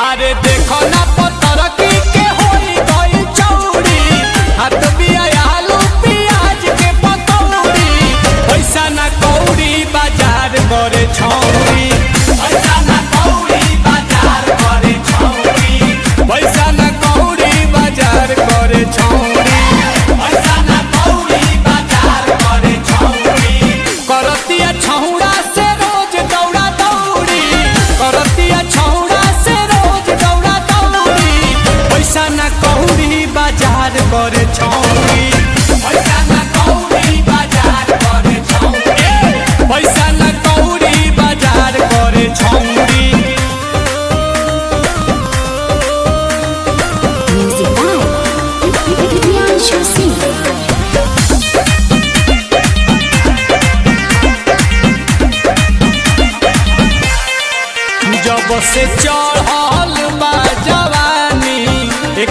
अरे देखो ना पत्थर की के होई गई चौड़ी हाथ बिया आलू प्याज के पकौड़ी पैसा ना कौड़ी बाजार करे छौड़ी पैसा ना कौड़ी बाजार करे छौड़ी पैसा ना कौड़ी बाजार करे छौड़ी पैसा ना कौड़ी बाजार करे छौड़ी करतिया छौड़ा से रोज दौड़ा दौड़ी करतिया छौड़ा से रोज दौड़ा दौड़ी पैसा ना कौड़ी बाजार करे छौड़ी पैसा ना कौड़ी बाजार करे छौड़ी पैसा ना कौड़ी बाजार करे छौड़ी Music by Priyanshu Singh. जब से चढ़ल बा जवानी एक